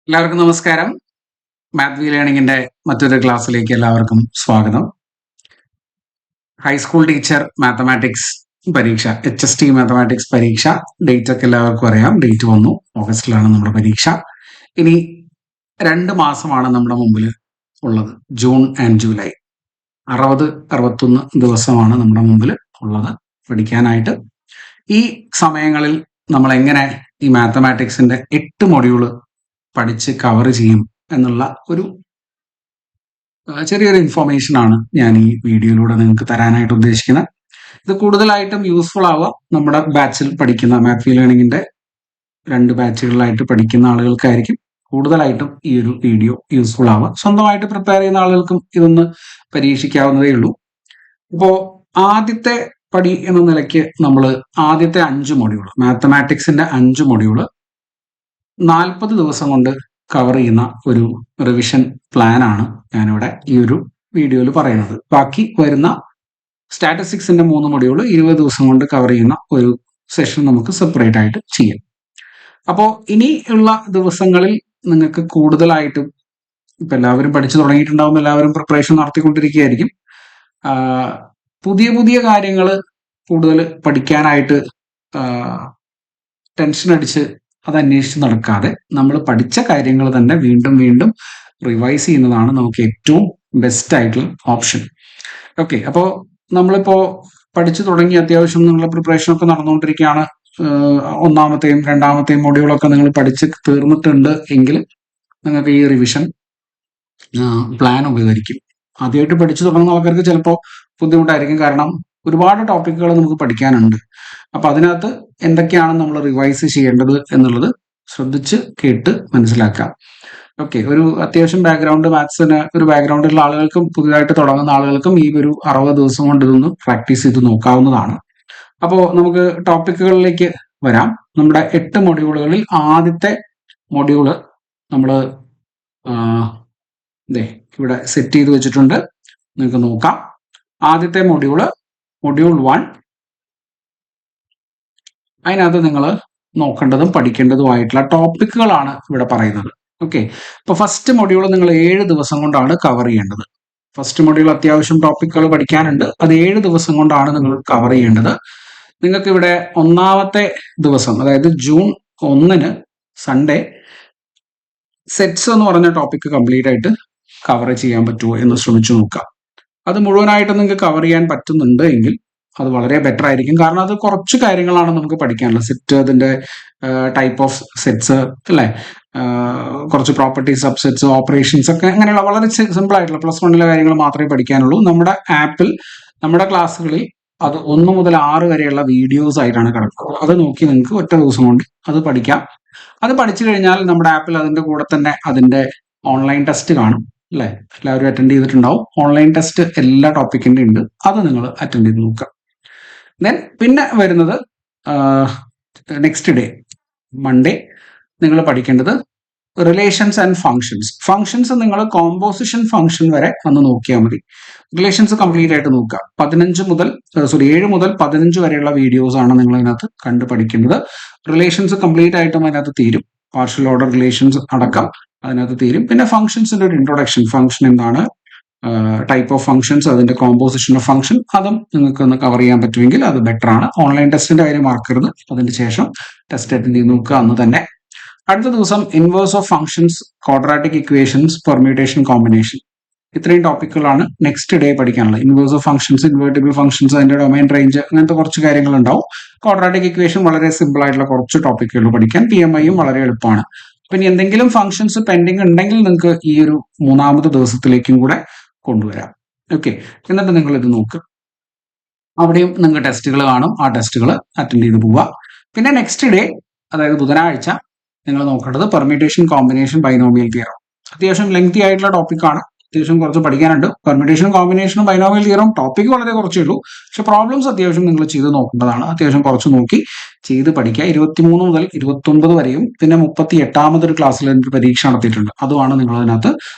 എല്ലാവർക്കും നമസ്കാരം. Math V ലേണിംഗിന്റെ മറ്റൊരു ക്ലാസ്സിലേക്ക് എല്ലാവർക്കും സ്വാഗതം. ഹൈസ്കൂൾ ടീച്ചർ മാത്തമാറ്റിക്സ് പരീക്ഷ, HST മാത്തമാറ്റിക്സ് പരീക്ഷ ഡേറ്റ് ഒക്കെ എല്ലാവർക്കും അറിയാം. ഡേറ്റ് വന്നു, ഓഗസ്റ്റിലാണ് നമ്മുടെ പരീക്ഷ. ഇനി 2 മാസമാണ് നമ്മുടെ മുമ്പിൽ ഉള്ളത്, ജൂൺ ആൻഡ് ജൂലൈ. 61 ദിവസമാണ് നമ്മുടെ മുമ്പിൽ ഉള്ളത് പഠിക്കാനായിട്ട്. ഈ സമയങ്ങളിൽ നമ്മൾ എങ്ങനെ ഈ മാത്തമാറ്റിക്സിന്റെ 8 മൊഡ്യൂള് പഠിച്ച് കവർ ചെയ്യും എന്നുള്ള ഒരു ചെറിയൊരു ഇൻഫോർമേഷൻ ആണ് ഞാൻ ഈ വീഡിയോയിലൂടെ നിങ്ങൾക്ക് തരാനായിട്ട് ഉദ്ദേശിക്കുന്നത്. ഇത് കൂടുതലായിട്ടും യൂസ്ഫുൾ ആവുക നമ്മുടെ ബാച്ചിൽ പഠിക്കുന്ന മാത്ത് വി ലേണിംഗിന്റെ 2 ബാച്ചുകളിലായിട്ട് പഠിക്കുന്ന ആളുകൾക്കായിരിക്കും കൂടുതലായിട്ടും ഈ ഒരു വീഡിയോ യൂസ്ഫുൾ ആവുക. സ്വന്തമായിട്ട് പ്രിപ്പയർ ചെയ്യുന്ന ആളുകൾക്കും ഇതൊന്ന് പരീക്ഷിക്കാവുന്നതേ ഉള്ളൂ. അപ്പോൾ ആദ്യത്തെ പടി എന്ന നിലയ്ക്ക് നമ്മൾ ആദ്യത്തെ 5 മൊഡ്യൂൾ, മാത്തമാറ്റിക്സിന്റെ 5 മൊഡ്യൂള് 40 ദിവസം കൊണ്ട് കവർ ചെയ്യുന്ന ഒരു റിവിഷൻ പ്ലാൻ ആണ് ഞാനിവിടെ ഈ ഒരു വീഡിയോയിൽ പറയുന്നത്. ബാക്കി വരുന്ന സ്റ്റാറ്റിസ്റ്റിക്സിന്റെ 3 മൊഡ്യൂൾ 20 ദിവസം കൊണ്ട് കവർ ചെയ്യുന്ന ഒരു സെഷൻ നമുക്ക് സെപ്പറേറ്റ് ആയിട്ട് ചെയ്യാം. അപ്പോൾ ഇനി ഉള്ള ദിവസങ്ങളിൽ നിങ്ങൾക്ക് കൂടുതലായിട്ടും ഇപ്പൊ എല്ലാവരും പഠിച്ചു തുടങ്ങിയിട്ടുണ്ടാവും, എല്ലാവരും പ്രിപ്പറേഷൻ നടത്തിക്കൊണ്ടിരിക്കുകയായിരിക്കും. പുതിയ പുതിയ കാര്യങ്ങൾ കൂടുതൽ പഠിക്കാനായിട്ട് ടെൻഷൻ അടിച്ച് അത് അന്വേഷിച്ച് നടക്കാതെ നമ്മൾ പഠിച്ച കാര്യങ്ങൾ തന്നെ വീണ്ടും വീണ്ടും റിവൈസ് ചെയ്യുന്നതാണ് നമുക്ക് ഏറ്റവും ബെസ്റ്റ് ആയിട്ടുള്ള ഓപ്ഷൻ. ഓക്കെ, അപ്പോൾ നമ്മളിപ്പോ പഠിച്ചു തുടങ്ങി അത്യാവശ്യം നിങ്ങളുടെ പ്രിപ്പറേഷൻ ഒക്കെ നടന്നുകൊണ്ടിരിക്കുകയാണ്. 1ാമത്തെയും 2ാമത്തെയും മൊഡ്യൂളൊക്കെ നിങ്ങൾ പഠിച്ച് തീർന്നിട്ടുണ്ട് എങ്കിൽ നിങ്ങൾക്ക് ഈ റിവിഷൻ പ്ലാൻ ഉപകരിക്കും. ആദ്യമായിട്ട് പഠിച്ചു തുടങ്ങുന്ന ആൾക്കാർക്ക് ചിലപ്പോൾ ബുദ്ധിമുട്ടായിരിക്കും, കാരണം ഒരുപാട് ടോപ്പിക്കുകൾ നമുക്ക് പഠിക്കാനുണ്ട്. അപ്പൊ അതിനകത്ത് എന്തൊക്കെയാണ് നമ്മൾ റിവൈസ് ചെയ്യേണ്ടത് എന്നുള്ളത് ശ്രദ്ധിച്ച് കേട്ട് മനസ്സിലാക്കാം. ഓക്കെ, ഒരു അത്യാവശ്യം ബാക്ക്ഗ്രൗണ്ട്, മാത്സിന് ഒരു ബാക്ക്ഗ്രൗണ്ടിലുള്ള ആളുകൾക്കും പുതിയതായിട്ട് തുടങ്ങുന്ന ആളുകൾക്കും ഈ ഒരു 60 ദിവസം കൊണ്ട് ഇതൊന്ന് പ്രാക്ടീസ് ചെയ്ത് നോക്കാവുന്നതാണ്. അപ്പോൾ നമുക്ക് ടോപ്പിക്കുകളിലേക്ക് വരാം. നമ്മുടെ 8 മൊഡ്യൂളുകളിൽ ആദ്യത്തെ മൊഡ്യൂള് നമ്മൾ ഇവിടെ സെറ്റ് ചെയ്ത് വെച്ചിട്ടുണ്ട്, നിങ്ങൾക്ക് നോക്കാം. ആദ്യത്തെ മൊഡ്യൂൾ 1. അതിനകത്ത് നിങ്ങൾ നോക്കേണ്ടതും പഠിക്കേണ്ടതുമായിട്ടുള്ള ടോപ്പിക്കുകളാണ് ഇവിടെ പറയുന്നത്. ഓക്കെ, ഇപ്പൊ ഫസ്റ്റ് മൊഡ്യൂൾ നിങ്ങൾ 7 ദിവസം കൊണ്ടാണ് കവർ ചെയ്യേണ്ടത്. ഫസ്റ്റ് മൊഡ്യൂൾ അത്യാവശ്യം ടോപ്പിക്കുകൾ പഠിക്കാനുണ്ട്, അത് 7 ദിവസം കൊണ്ടാണ് നിങ്ങൾ കവർ ചെയ്യേണ്ടത്. നിങ്ങൾക്ക് ഇവിടെ 1ാമത്തെ ദിവസം, അതായത് ജൂൺ 1 സൺഡേ സെറ്റ്സ് എന്ന് പറഞ്ഞ ടോപ്പിക്ക് കംപ്ലീറ്റ് ആയിട്ട് കവർ ചെയ്യാൻ പറ്റുമോ എന്ന് ശ്രമിച്ചു നോക്കാം. അത് മുഴുവനായിട്ട് നിങ്ങൾക്ക് കവർ ചെയ്യാൻ പറ്റുന്നുണ്ട് എങ്കിൽ അത് വളരെ ബെറ്റർ ആയിരിക്കും. കാരണം അത് കുറച്ച് കാര്യങ്ങളാണ് നമുക്ക് പഠിക്കാനുള്ളത്. സെറ്റ്, അതിന്റെ ടൈപ്പ് ഓഫ് സെറ്റ്സ് അല്ലേ, കുറച്ച് പ്രോപ്പർട്ടീസ്, സബ്സെറ്റ്സ്, ഓപ്പറേഷൻസ് ഒക്കെ, അങ്ങനെയുള്ള വളരെ സിമ്പിൾ ആയിട്ടുള്ള +1 കാര്യങ്ങൾ മാത്രമേ പഠിക്കാനുള്ളൂ. നമ്മുടെ ആപ്പിൽ, നമ്മുടെ ക്ലാസ്സുകളിൽ അത് 1 മുതൽ 6 വരെയുള്ള വീഡിയോസ് ആയിട്ടാണ് കിടക്കുന്നത്. അത് നോക്കി നിങ്ങൾക്ക് ഒറ്റ ദിവസം കൊണ്ട് അത് പഠിക്കാം. അത് പഠിച്ചു കഴിഞ്ഞാൽ നമ്മുടെ ആപ്പിൽ അതിന്റെ കൂടെ തന്നെ അതിന്റെ ഓൺലൈൻ ടെസ്റ്റ് കാണും അല്ലെ, എല്ലാവരും അറ്റൻഡ് ചെയ്തിട്ടുണ്ടാവും. ഓൺലൈൻ ടെസ്റ്റ് എല്ലാ ടോപ്പിക്കിന്റെ ഉണ്ട്, അത് നിങ്ങൾ അറ്റൻഡ് ചെയ്ത് നോക്കുക. ദെൻ പിന്നെ വരുന്നത് നെക്സ്റ്റ് ഡേ മൺഡേ നിങ്ങൾ പഠിക്കേണ്ടത് റിലേഷൻസ് ആൻഡ് ഫങ്ഷൻസ്. ഫങ്ഷൻസ് നിങ്ങൾ കോമ്പോസിഷൻ ഫങ്ഷൻ വരെ ഒന്ന് നോക്കിയാൽ മതി. റിലേഷൻസ് കംപ്ലീറ്റ് ആയിട്ട് നോക്കുക. 7 മുതൽ 15 വരെയുള്ള വീഡിയോസ് ആണ് നിങ്ങൾ അതിനകത്ത് കണ്ട് പഠിക്കേണ്ടത്. റിലേഷൻസ് കംപ്ലീറ്റ് ആയിട്ടും അതിനകത്ത് തീരും, പാർഷ്യൽ ഓർഡർ റിലേഷൻസ് അടക്കം അതിനകത്ത് തീരും. പിന്നെ ഫംഗ്ഷൻസിന്റെ ഒരു ഇൻട്രൊഡക്ഷൻ, ഫംഗ്ഷൻ എന്താണ്, ടൈപ്പ് ഓഫ് ഫംഗ്ഷൻസ്, അതിന്റെ കോമ്പോസിഷൻ ഓഫ് ഫംഗ്ഷൻ, അതും നിങ്ങൾക്ക് ഒന്ന് കവർ ചെയ്യാൻ പറ്റുമെങ്കിൽ അത് ബെറ്റർ ആണ്. ഓൺലൈൻ ടെസ്റ്റിന്റെ കാര്യം മറക്കരുത്, അതിന് ശേഷം ടെസ്റ്റ് അറ്റൻഡ് ചെയ്ത് നോക്കുക അന്ന് തന്നെ. അടുത്ത ദിവസം inverse of functions, quadratic equations, permutation, combination. ഇത്രയും ടോപ്പിക്കുകളാണ് നെക്സ്റ്റ് ഡേ പഠിക്കാനുള്ളത്. Inverse of functions, invertible functions, അതിന്റെ ഡൊമൈൻ റേഞ്ച്, അങ്ങനത്തെ കുറച്ച് കാര്യങ്ങൾ ഉണ്ടാവും. ക്വാഡ്രാറ്റിക് ഇക്വേഷൻ വളരെ സിമ്പിൾ ആയിട്ടുള്ള കുറച്ച് ടോപ്പിക്കുകൾ പഠിക്കാൻ. PMIയും വളരെ എളുപ്പമാണ്. പിന്നെ എന്തെങ്കിലും ഫംഗ്ഷൻസ് പെൻഡിങ് ഉണ്ടെങ്കിൽ നിങ്ങൾക്ക് ഈ ഒരു 3ാമത്തെ ദിവസത്തിലേക്കും കൂടെ കൊണ്ടുവരാം. ഓക്കെ, എന്നിട്ട് നിങ്ങൾ ഇത് നോക്കുക. അവിടെയും നിങ്ങൾക്ക് ടെസ്റ്റുകൾ കാണും, ആ ടെസ്റ്റുകൾ അറ്റൻഡ് ചെയ്ത് പോവുക. പിന്നെ നെക്സ്റ്റ് ഡേ, അതായത് ബുധനാഴ്ച, നിങ്ങൾ നോക്കേണ്ടത് പെർമ്യൂട്ടേഷൻ, കോമ്പിനേഷൻ, ബൈനോമിയൽ തിയറം. അത്യാവശ്യം ലെങ്തി ആയിട്ടുള്ള ടോപ്പിക്കാണ്, അത്യാവശ്യം കുറച്ച് പഠിക്കാനുണ്ട്. പെർമ്യൂട്ടേഷനും കോമ്പിനേഷനും ബൈനോമിയൽ തിയറം ടോപ്പിക്ക് വളരെ കുറച്ചേ ഉള്ളൂ, പക്ഷെ പ്രോബ്ലംസ് അത്യാവശ്യം നിങ്ങൾ ചെയ്ത് നോക്കേണ്ടതാണ്. അത്യാവശ്യം കുറച്ച് നോക്കി ചെയ്ത് പഠിക്കുക. 23 മുതൽ 29 വരെയും പിന്നെ 38ാമതൊരു ക്ലാസ്സിൽ ഒരു പരീക്ഷ നടത്തിയിട്ടുണ്ട്, അതുമാണ് നിങ്ങൾ അതിനകത്ത്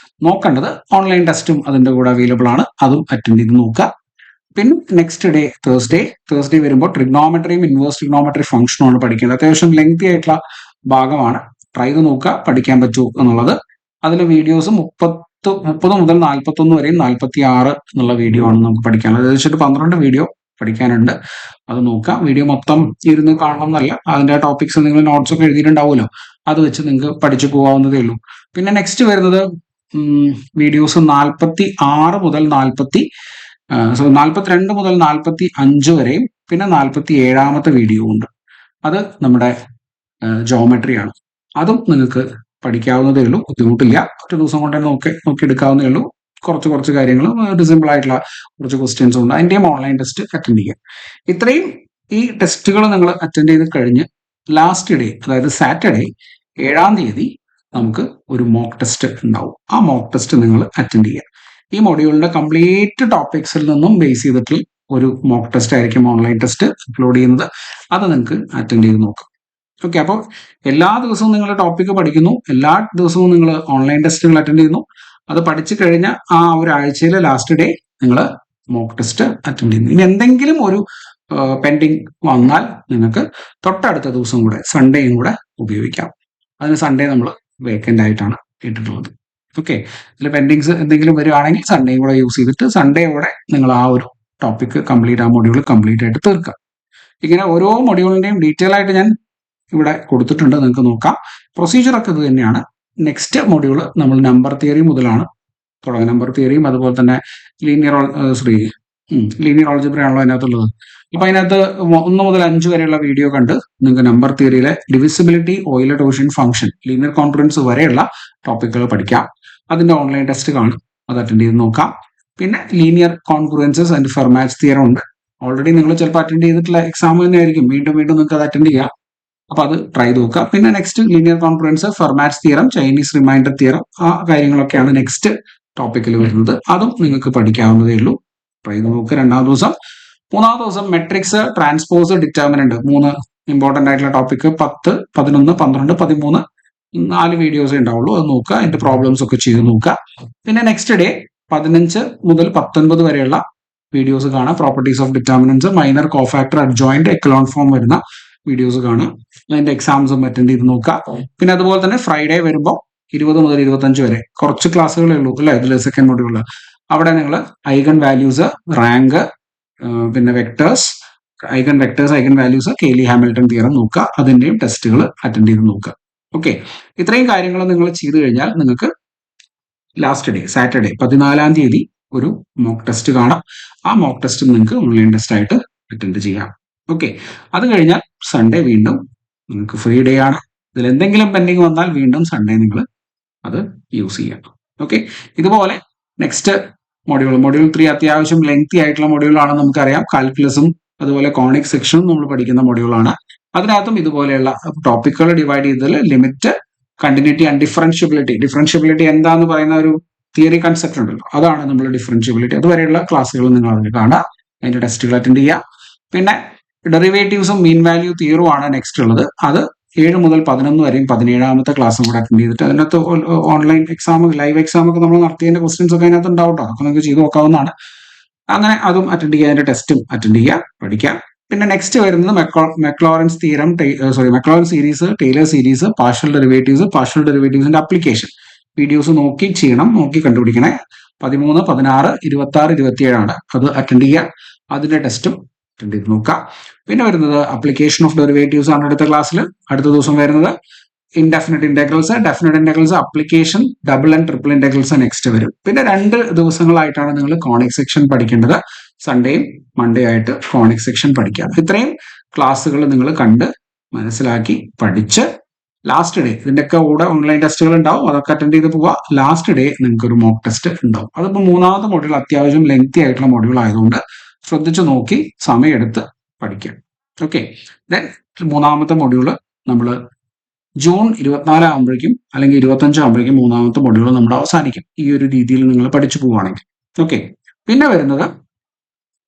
നോക്കേണ്ടത്. ഓൺലൈൻ ടെസ്റ്റും അതിന്റെ കൂടെ അവൈലബിൾ ആണ്, അതും അറ്റൻഡ് ചെയ്ത് നോക്കുക. പിന്നെ നെക്സ്റ്റ് ഡേ തേഴ്സ്ഡേ വരുമ്പോൾ ട്രിഗ്നോമെട്രിയും ഇൻവേഴ്സ് ട്രിഗ്നോമെട്രി ഫംഗ്ഷനുമാണ് പഠിക്കുന്നത്. അത്യാവശ്യം ലെങ്തി ആയിട്ടുള്ള ഭാഗമാണ്. ട്രൈ ചെയ്ത് നോക്കുക, പഠിക്കാൻ പറ്റൂ എന്നുള്ളത്. അതിൽ വീഡിയോസ് 30 മുതൽ 41 വരെയും 46 എന്നുള്ള വീഡിയോ ആണ് നമുക്ക് പഠിക്കാനുള്ളത്. ഏകദേശം 12 വീഡിയോ പഠിക്കാനുണ്ട്. അത് നോക്കാം. വീഡിയോ മൊത്തം ഇരുന്ന് കാണണം എന്നല്ല, അതിന്റെ ടോപ്പിക്സ് നിങ്ങൾ നോട്ട്സ് ഒക്കെ എഴുതിയിട്ടുണ്ടാവുമല്ലോ, അത് വെച്ച് നിങ്ങൾക്ക് പഠിച്ചു പോകാവുന്നതേ ഉള്ളൂ. പിന്നെ നെക്സ്റ്റ് വരുന്നത് വീഡിയോസ് 46 മുതൽ 42 മുതൽ 45 വരെയും പിന്നെ 47ാമത്തെ വീഡിയോ ഉണ്ട്. അത് നമ്മുടെ ജോമെട്രിയാണ്. അതും നിങ്ങൾക്ക് പഠിക്കാവുന്നതേ ഉള്ളൂ, ബുദ്ധിമുട്ടില്ല. ഒറ്റ ദിവസം കൊണ്ട് തന്നെ നോക്കിയെടുക്കാവുന്നേ ഉള്ളൂ. കുറച്ച് കാര്യങ്ങൾ, ഒരു സിമ്പിൾ ആയിട്ടുള്ള കുറച്ച് ക്വസ്റ്റ്യൻസ് ഉണ്ട്. അതിൻ്റെയും ഓൺലൈൻ ടെസ്റ്റ് അറ്റൻഡ് ചെയ്യാം. ഇത്രയും ഈ ടെസ്റ്റുകൾ നിങ്ങൾ അറ്റൻഡ് ചെയ്ത് കഴിഞ്ഞ് ലാസ്റ്റ് ഡേ, അതായത് സാറ്റർഡേ 7-ാം തീയതി നമുക്ക് ഒരു മോക്ക് ടെസ്റ്റ് ഉണ്ടാവും. ആ മോക്ക് ടെസ്റ്റ് നിങ്ങൾ അറ്റൻഡ് ചെയ്യുക. ഈ മൊഡ്യൂളിന്റെ കംപ്ലീറ്റ് ടോപ്പിക്സിൽ നിന്നും ബേസ് ചെയ്തിട്ട് ഒരു മോക്ക് ടെസ്റ്റ് ആയിരിക്കും ഓൺലൈൻ ടെസ്റ്റ് അപ്ലോഡ് ചെയ്യുന്നത്. അത് നിങ്ങൾക്ക് അറ്റൻഡ് ചെയ്ത് നോക്കാം. ഓക്കെ, അപ്പോൾ എല്ലാ ദിവസവും നിങ്ങൾ ടോപ്പിക്ക് പഠിക്കുന്നു, എല്ലാ ദിവസവും നിങ്ങൾ ഓൺലൈൻ ടെസ്റ്റുകൾ അറ്റൻഡ് ചെയ്യുന്നു. അത് പഠിച്ചു കഴിഞ്ഞ ആ ഒരാഴ്ചയിലെ ലാസ്റ്റ് ഡേ നിങ്ങൾ മോക്ക് ടെസ്റ്റ് അറ്റൻഡ് ചെയ്യുന്നു. ഇനി എന്തെങ്കിലും ഒരു പെൻഡിങ് വന്നാൽ നിങ്ങൾക്ക് തൊട്ടടുത്ത ദിവസം കൂടെ, സൺഡേയും കൂടെ ഉപയോഗിക്കാം. അതിന് സൺഡേ നമ്മൾ വേക്കൻ്റ് ആയിട്ടാണ് ഇട്ടിട്ടുള്ളത്. ഓക്കെ, ഇതിൽ പെൻഡിങ്സ് എന്തെങ്കിലും വരികയാണെങ്കിൽ സൺഡേയും കൂടെ യൂസ് ചെയ്തിട്ട് സൺഡേയോടെ നിങ്ങൾ ആ ഒരു ടോപ്പിക്ക് കംപ്ലീറ്റ്, ആ മൊഡ്യൂൾ കംപ്ലീറ്റ് ആയിട്ട് തീർക്കുക. ഇങ്ങനെ ഓരോ മൊഡ്യൂളിന്റെയും ഡീറ്റെയിൽ ആയിട്ട് ഞാൻ ഇവിടെ കൊടുത്തിട്ടുണ്ട്, നിങ്ങൾക്ക് നോക്കാം. പ്രൊസീജിയറൊക്കെ ഇത് തന്നെയാണ്. നെക്സ്റ്റ് മൊഡ്യൂൾ നമ്മൾ നമ്പർ തിയറി മുതലാണ് തുടങ്ങുക. നമ്പർ തിയറിയും അതുപോലെ തന്നെ ലീനിയർ ഓൾജിബ്ര ആണല്ലോ അതിനകത്തുള്ളത്. അപ്പൊ അതിനകത്ത് 1 മുതൽ 5 വരെയുള്ള വീഡിയോ കണ്ട് നിങ്ങൾക്ക് നമ്പർ തിയറിയിലെ divisibility, Euler division function, linear conference വരെയുള്ള ടോപ്പിക്കുകൾ പഠിക്കാം. അതിന്റെ ഓൺലൈൻ ടെസ്റ്റ് കാണും, അത് അറ്റൻഡ് ചെയ്ത് നോക്കാം. പിന്നെ linear conferences and Fermat theorem ഉണ്ട്. ഓൾറെഡി നിങ്ങൾ ചിലപ്പോൾ അറ്റൻഡ് ചെയ്തിട്ടുള്ള എക്സാം തന്നെയായിരിക്കും, വീണ്ടും നിങ്ങൾക്ക് അത് അറ്റൻഡ് ചെയ്യാം. അപ്പൊ അത് ട്രൈ ചെയ്ത് നോക്കുക. പിന്നെ next linear conference, Fermat theorem, Chinese reminder theorem, ആ കാര്യങ്ങളൊക്കെയാണ് നെക്സ്റ്റ് ടോപ്പിക്കിൽ വരുന്നത്. അതും നിങ്ങൾക്ക് പഠിക്കാവുന്നതേ ഉള്ളൂ. ട്രൈ ചെയ്ത് നോക്കുക 2-ാം ദിവസം. 3-ാം ദിവസം മെട്രിക്സ്, ട്രാൻസ്പോസ്, ഡിറ്റർമിനന്റ്, 3 ഇമ്പോർട്ടന്റ് ആയിട്ടുള്ള ടോപ്പിക്ക് 10, 11, 12, 13 4 വീഡിയോസേ ഉണ്ടാവുള്ളൂ. അത് നോക്കുക, അതിന്റെ പ്രോബ്ലംസ് ഒക്കെ ചെയ്ത് നോക്കുക. പിന്നെ നെക്സ്റ്റ് ഡേ 15 മുതൽ 19 വരെയുള്ള വീഡിയോസ് കാണാം. Properties of determinants, minor, cofactor, adjoint, echelon form വരുന്ന വീഡിയോസ് കാണാം. അതിന്റെ എക്സാംസും അറ്റൻഡ് ചെയ്ത് നോക്കാം. പിന്നെ അതുപോലെ തന്നെ ഫ്രൈഡേ വരുമ്പോൾ 20 മുതൽ 25 വരെ കുറച്ച് ക്ലാസ്സുകളേ ഉള്ളൂ അല്ലെ ഇതിൽ, സെക്കൻഡ് മൊഡ്യൂളിൽ. അവിടെ നിങ്ങൾ ഐഗൺ വാല്യൂസ്, റാങ്ക്, പിന്നെ vectors, eigen vectors, eigen values, Cayley Hamilton theorem നോക്കുക. അതിന്റെയും ടെസ്റ്റുകൾ അറ്റൻഡ് ചെയ്ത് നോക്കുക. ഓക്കെ, ഇത്രയും കാര്യങ്ങൾ നിങ്ങൾ ചെയ്തു കഴിഞ്ഞാൽ നിങ്ങൾക്ക് ലാസ്റ്റ് ഡേ സാറ്റർഡേ 14-ാം തീയതി ഒരു മോക്ക് ടെസ്റ്റ് കാണാം. ആ മോക്ക് ടെസ്റ്റ് നിങ്ങൾക്ക് ഓൺലൈൻ ടെസ്റ്റ് ആയിട്ട് അറ്റൻഡ് ചെയ്യാം. ഓക്കെ, അത് കഴിഞ്ഞാൽ സൺഡേ വീണ്ടും നിങ്ങൾക്ക് ഫ്രീ ഡേ ആണ്. ഇതിൽ എന്തെങ്കിലും പെൻഡിങ് വന്നാൽ വീണ്ടും സൺഡേ നിങ്ങൾ അത് യൂസ് ചെയ്യാം. ഓക്കെ, ഇതുപോലെ നെക്സ്റ്റ് മൊഡ്യൂൾ 3 അത്യാവശ്യം ലെങ്തി ആയിട്ടുള്ള മൊഡ്യൂളാണ്, നമുക്കറിയാം. കാൽക്കുലസും അതുപോലെ കോണിക് സെക്ഷനും നമ്മൾ പഠിക്കുന്ന മൊഡ്യൂളാണ്. അതിനകത്തും ഇതുപോലെയുള്ള ടോപ്പിക്കുകൾ ഡിവൈഡ് ചെയ്തതിൽ ലിമിറ്റ്, കണ്ടിന്യൂറ്റി ആൻഡ് ഡിഫറൻഷ്യബിലിറ്റി എന്താന്ന് പറയുന്ന ഒരു തിയറി കൺസെപ്റ്റ് ഉണ്ടല്ലോ, അതാണ് നമ്മൾ ഡിഫറൻഷ്യബിലിറ്റി. അതുവരെയുള്ള ക്ലാസ്സുകൾ നിങ്ങൾ അതിൽ കാണുക, അതിന്റെ ടെസ്റ്റുകൾ അറ്റൻഡ് ചെയ്യുക. പിന്നെ ഡെറിവേറ്റീവ്സും മീൻ വാല്യൂ തിയറും ആണ് നെക്സ്റ്റ് ഉള്ളത്. അത് 7 മുതൽ 11 വരെയും 17ാമത്തെ ക്ലാസ്സും കൂടെ അറ്റൻഡ് ചെയ്തിട്ട് അതിനകത്ത് ഓൺലൈൻ എക്സാം, ലൈവ് എക്സാം ഒക്കെ നമ്മൾ നടത്തിയതിന്റെ ക്വസ്റ്റ്യൻസ് ഒക്കെ അതിനകത്ത് ഉണ്ടാവും കേട്ടോ. അപ്പൊ നിങ്ങൾക്ക് ചെയ്ത് നോക്കാവുന്നതാണ്. അങ്ങനെ അതും അറ്റൻഡ് ചെയ്യുക, അതിന്റെ ടെസ്റ്റും അറ്റൻഡ് ചെയ്യുക, പഠിക്കാം. പിന്നെ നെക്സ്റ്റ് വരുന്നത് Maclaurin's theorem, Maclaurin series, Taylor series, partial ഡെറിവേറ്റീവ്സിന്റെ അപ്ലിക്കേഷൻ വീഡിയോസ് നോക്കി ചെയ്യണം, നോക്കി കണ്ടുപിടിക്കണേ. 13, 16, 26, 27 ആണ്. അത് അറ്റൻഡ് ചെയ്യുക, അതിന്റെ ടെസ്റ്റും അറ്റൻഡ് ചെയ്ത് നോക്കാം. പിന്നെ വരുന്നത് അപ്ലിക്കേഷൻ ഓഫ് ഡെറിവേറ്റീവ്സ് ആണ് അടുത്ത ക്ലാസ്സിൽ. അടുത്ത ദിവസം വരുന്നത് indefinite integrals, definite integrals, application, double and triple integrals next വരും. പിന്നെ 2 ദിവസങ്ങളായിട്ടാണ് നിങ്ങൾ കോണിക് സെക്ഷൻ പഠിക്കേണ്ടത്. സൺഡേയും മൺഡേ ആയിട്ട് കോണിക് സെക്ഷൻ പഠിക്കാം. ഇത്രയും ക്ലാസ്സുകൾ നിങ്ങൾ കണ്ട് മനസ്സിലാക്കി പഠിച്ച് ലാസ്റ്റ് ഡേ ഇതിന്റെയൊക്കെ കൂടെ ഓൺലൈൻ ടെസ്റ്റുകൾ ഉണ്ടാവും, അതൊക്കെ അറ്റൻഡ് ചെയ്ത് പോവുക. ലാസ്റ്റ് ഡേ നിങ്ങൾക്ക് ഒരു മോക്ക് ടെസ്റ്റ് ഉണ്ടാവും. അതിപ്പോൾ 3-ാമത്തെ മൊഡ്യൂൾ അത്യാവശ്യം ലെങ്തി ആയിട്ടുള്ള മൊഡ്യൂൾ ആയതുകൊണ്ട് ശ്രദ്ധിച്ചു നോക്കി സമയമെടുത്ത് പഠിക്കാം. ഓക്കെ, ദെൻ 3-ാമത്തെ മൊഡ്യൂള് നമ്മൾ ജൂൺ 24 ആകുമ്പോഴേക്കും അല്ലെങ്കിൽ 25 ആകുമ്പോഴേക്കും 3-ാമത്തെ മൊഡ്യൂൾ നമ്മൾ അവസാനിക്കും. ഈ ഒരു രീതിയിൽ നിങ്ങൾ പഠിച്ചു പോവുകയാണെങ്കിൽ. ഓക്കെ, പിന്നെ വരുന്നത്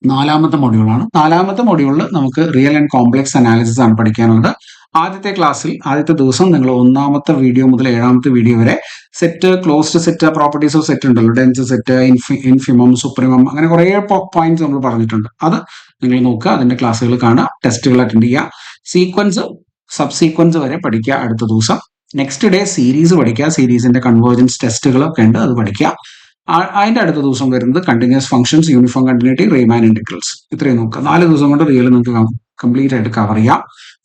4-ാമത്തെ മൊഡ്യൂളാണ്. 4-ാമത്തെ മൊഡ്യൂളിൽ നമുക്ക് റിയൽ ആൻഡ് കോംപ്ലക്സ് അനാലിസിസ് ആണ് പഠിക്കാനുള്ളത്. ആദ്യത്തെ ക്ലാസ്സിൽ ആദ്യത്തെ ദിവസം നിങ്ങൾ 1-ാമത്തെ വീഡിയോ മുതൽ 7-ാമത്തെ വീഡിയോ വരെ set, closed set, properties of set ഉണ്ടല്ലോ, ഡെൻസ് സെറ്റ്, ഇൻഫിമം, സുപ്രീമം, അങ്ങനെ കുറേ പോയിന്റ്സ് നമ്മൾ പറഞ്ഞിട്ടുണ്ട്. അത് നിങ്ങൾ നോക്കുക, അതിന്റെ ക്ലാസ്സുകൾ കാണുക, ടെസ്റ്റുകൾ അറ്റൻഡ് ചെയ്യുക. സീക്വൻസ്, സബ് സീക്വൻസ് വരെ പഠിക്കുക അടുത്ത ദിവസം. നെക്സ്റ്റ് ഡേ സീരീസ് പഠിക്കുക, സീരീസിന്റെ കൺവേർജൻസ് ടെസ്റ്റുകളൊക്കെ ഉണ്ട്, അത് പഠിക്കുക. അതിന്റെ അടുത്ത ദിവസം വരുന്നത് continuous functions, uniform continuity, റീമാൻ integrals. ഇത്രയും നോക്കുക. 4 ദിവസം കൊണ്ട് റിയൽ നിങ്ങൾക്ക് കംപ്ലീറ്റ് ആയിട്ട് കവർ ചെയ്യാം.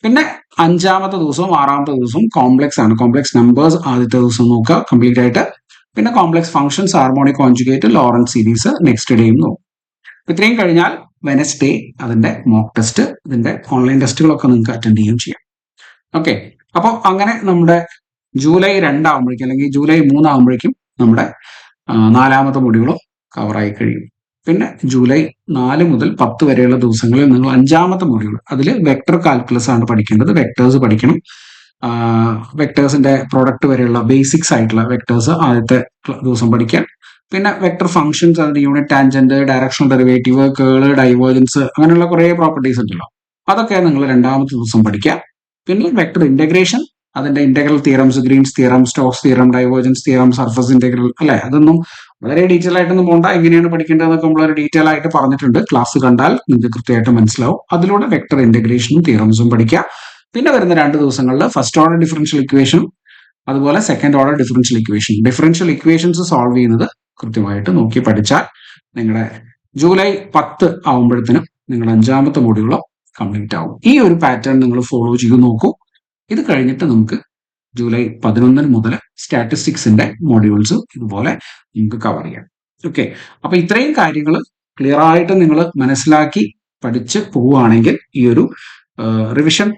പിന്നെ 5-ാമത്തെ ദിവസവും 6-ാമത്തെ ദിവസവും കോംപ്ലക്സ് ആണ്. കോംപ്ലക്സ് നമ്പേഴ്സ് ആദ്യത്തെ ദിവസം നോക്കുക കംപ്ലീറ്റ് ആയിട്ട്. പിന്നെ complex functions, harmonic conjugate, Laurent series next ഡേയും നോക്കും. ഇത്രയും കഴിഞ്ഞാൽ വെനസ്ഡേ അതിന്റെ മോക്ക് ടെസ്റ്റ്, ഇതിന്റെ ഓൺലൈൻ ടെസ്റ്റുകളൊക്കെ നിങ്ങൾക്ക് അറ്റൻഡ് ചെയ്യുകയും ചെയ്യാം. ഓക്കെ, അപ്പോൾ അങ്ങനെ നമ്മുടെ ജൂലൈ 2 ആകുമ്പോഴേക്കും അല്ലെങ്കിൽ ജൂലൈ 3 ആകുമ്പോഴേക്കും നമ്മുടെ 4-ാമത്തെ മൊഡ്യൂളും കവറായി കഴിയും. പിന്നെ ജൂലൈ 4 മുതൽ 10 വരെയുള്ള ദിവസങ്ങളിൽ നിങ്ങൾ 5-ാമത്തെ മൊഡ്യൂൾ, അതിൽ വെക്ടർ കാൽക്കുലസ് ആണ് പഠിക്കേണ്ടത്. വെക്ടേഴ്സ് പഠിക്കണം. വെക്ടേഴ്സിന്റെ പ്രോഡക്റ്റ് വരെയുള്ള ബേസിക്സ് ആയിട്ടുള്ള വെക്ടേഴ്സ് ആദ്യത്തെ ദിവസം പഠിക്കാൻ. പിന്നെ വെക്ടർ ഫംഗ്ഷൻസ്, അതിന്റെ യൂണിറ്റ് ടാൻജന്റ്, ഡയറക്ഷണൽ ഡെറിവേറ്റീവ്, കേള്, ഡൈവേർജൻസ്, അങ്ങനെയുള്ള കുറേ പ്രോപ്പർട്ടീസ് ഉണ്ടല്ലോ, അതൊക്കെ നിങ്ങൾ 2-ാമത്തെ ദിവസം പഠിക്കുക. പിന്നെ വെക്ടർ ഇന്റഗ്രേഷൻ, അതിന്റെ integral theorems, Green's theorem, Stokes theorem, divergence theorem, surface integral, അല്ലെ, അതൊന്നും വളരെ ഡീറ്റെയിൽ ആയിട്ടൊന്നും പോകണ്ട. എങ്ങനെയാണ് പഠിക്കേണ്ടതെന്നൊക്കെ നമ്മൾ ഡീറ്റെയിൽ ആയിട്ട് പറഞ്ഞിട്ടുണ്ട്. ക്ലാസ് കണ്ടാൽ നിങ്ങൾക്ക് കൃത്യമായിട്ട് മനസ്സിലാവും. അതിലൂടെ വെക്ടർ ഇന്റഗ്രേഷനും തിയറംസും പഠിക്കുക. പിന്നെ വരുന്ന 2 ദിവസങ്ങളിൽ ഫസ്റ്റ് ഓർഡർ ഡിഫറൻഷ്യൽ ഇക്വേഷനും അതുപോലെ second order differential equations solve ചെയ്യുന്നത് കൃത്യമായിട്ട് നോക്കി പഠിച്ചാൽ നിങ്ങളുടെ ജൂലൈ 10 ആവുമ്പോഴത്തേനും നിങ്ങളുടെ 5-ാമത്തെ മൊഡ്യൂളോ കംപ്ലീറ്റ് ആവും. ഈ ഒരു പാറ്റേൺ നിങ്ങൾ ഫോളോ ചെയ്ത് നോക്കൂ. ഇത് കഴിഞ്ഞിട്ട് നമുക്ക് ജൂലൈ 11 മുതൽ സ്റ്റാറ്റിസ്റ്റിക്സിന്റെ മൊഡ്യൂൾസ് ഇതുപോലെ നിങ്ങൾക്ക് കവർ ചെയ്യാം. ഓക്കെ, അപ്പൊ ഇത്രയും കാര്യങ്ങൾ ക്ലിയർ ആയിട്ട് നിങ്ങൾ മനസ്സിലാക്കി പഠിച്ച് പോവുകയാണെങ്കിൽ ഈ ഒരു റിവിഷൻ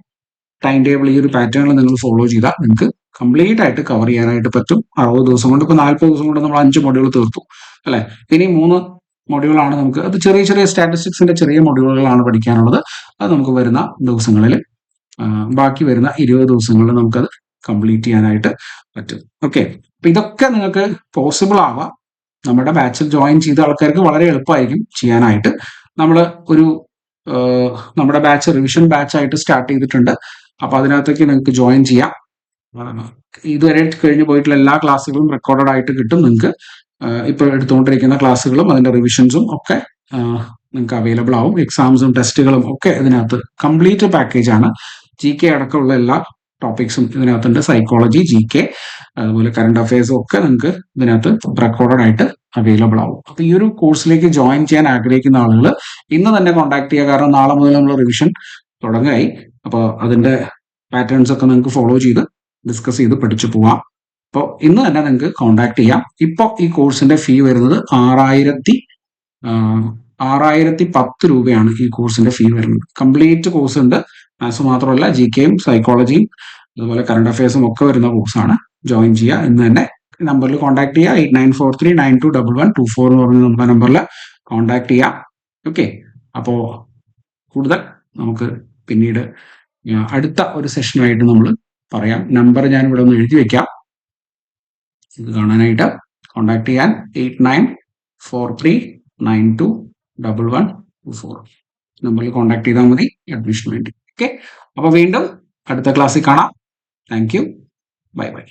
ടൈം ടേബിൾ, ഈ ഒരു പാറ്റേണിൽ നിങ്ങൾ ഫോളോ ചെയ്താൽ നിങ്ങൾക്ക് കംപ്ലീറ്റ് ആയിട്ട് കവർ ചെയ്യാനായിട്ട് പറ്റും. 60 ദിവസം കൊണ്ട്, ഇപ്പൊ 40 ദിവസം കൊണ്ട് നമ്മൾ 5 മൊഡ്യൂൾ തീർത്തു, അല്ലെ. ഇനി 3 മൊഡ്യൂളാണ് നമുക്ക്, അത് ചെറിയ ചെറിയ സ്റ്റാറ്റിസ്റ്റിക്സിന്റെ ചെറിയ മൊഡ്യൂളുകളാണ് പഠിക്കാനുള്ളത്. അത് നമുക്ക് വരുന്ന ദിവസങ്ങളിൽ, ബാക്കി വരുന്ന 20 ദിവസങ്ങളിൽ നമുക്കത് കംപ്ലീറ്റ് ചെയ്യാനായിട്ട് പറ്റും. ഓക്കെ, അപ്പൊ ഇതൊക്കെ നിങ്ങൾക്ക് പോസിബിൾ ആവാം. നമ്മുടെ ബാച്ചിൽ ജോയിൻ ചെയ്ത ആൾക്കാർക്ക് വളരെ എളുപ്പമായിരിക്കും ചെയ്യാനായിട്ട്. നമ്മൾ ഒരു നമ്മുടെ ബാച്ച് റിവിഷൻ ബാച്ച് ആയിട്ട് സ്റ്റാർട്ട് ചെയ്തിട്ടുണ്ട്. അപ്പൊ അതിനകത്തേക്ക് നിങ്ങൾക്ക് ജോയിൻ ചെയ്യാം. ഇതുവരെ കഴിഞ്ഞു പോയിട്ടുള്ള എല്ലാ ക്ലാസ്സുകളും റെക്കോർഡഡ് ആയിട്ട് കിട്ടും നിങ്ങൾക്ക്. ഇപ്പോൾ എടുത്തുകൊണ്ടിരിക്കുന്ന ക്ലാസ്സുകളും അതിന്റെ റിവിഷൻസും ഒക്കെ നിങ്ങൾക്ക് അവൈലബിൾ ആവും. എക്സാംസും ടെസ്റ്റുകളും ഒക്കെ ഇതിനകത്ത് കംപ്ലീറ്റ് പാക്കേജ് ആണ്. GK അടക്കമുള്ള എല്ലാ ടോപ്പിക്സും ഇതിനകത്തുണ്ട്. സൈക്കോളജി, GK, അതുപോലെ കറണ്ട് അഫയേഴ്സും ഒക്കെ നിങ്ങൾക്ക് ഇതിനകത്ത് റെക്കോർഡഡ് ആയിട്ട് അവൈലബിൾ ആവും. അപ്പൊ ഈ ഒരു കോഴ്സിലേക്ക് ജോയിൻ ചെയ്യാൻ ആഗ്രഹിക്കുന്ന ആളുകൾ ഇന്ന് തന്നെ കോൺടാക്ട് ചെയ്യുക. കാരണം നാളെ മുതൽ നമ്മൾ റിവിഷൻ തുടങ്ങായി. അപ്പോൾ അതിന്റെ പാറ്റേൺസ് ഒക്കെ നിങ്ങൾക്ക് ഫോളോ ചെയ്ത് ഡിസ്കസ് ചെയ്ത് പഠിച്ചു പോവാം. അപ്പോൾ ഇന്ന് തന്നെ നിങ്ങൾക്ക് കോൺടാക്ട് ചെയ്യാം. ഇപ്പോൾ ഈ കോഴ്സിന്റെ ഫീ വരുന്നത് 6,010 രൂപയാണ് ഈ കോഴ്സിന്റെ ഫീ വരുന്നത്. കംപ്ലീറ്റ് കോഴ്സ് ഉണ്ട്. മാത്സ് മാത്രമല്ല, GKയും സൈക്കോളജിയും അതുപോലെ കറണ്ട് അഫയേഴ്സും ഒക്കെ വരുന്ന കോഴ്സാണ്. ജോയിൻ ചെയ്യുക. ഇന്ന് തന്നെ നമ്പറിൽ കോൺടാക്ട് ചെയ്യുക. 8943921124 എന്ന് പറഞ്ഞ നമ്പറിൽ കോൺടാക്ട് ചെയ്യാം. ഓക്കെ, അപ്പോൾ കൂടുതൽ നമുക്ക് പിന്നീട് അടുത്ത ഒരു സെഷനുമായിട്ട് നമ്മൾ പറയാം. നമ്പർ ഞാൻ ഇവിടെ ഒന്ന് എഴുതി വെക്കാം, ഇത് കാണാനായിട്ട്. കോൺടാക്ട് ചെയ്യാൻ 8943921124 നമ്പറിൽ കോൺടാക്ട് ചെയ്താൽ മതി അഡ്മിഷന് വേണ്ടി. ഓക്കെ, അപ്പൊ വീണ്ടും അടുത്ത ക്ലാസ്സിൽ കാണാം. Thank you, bye bye.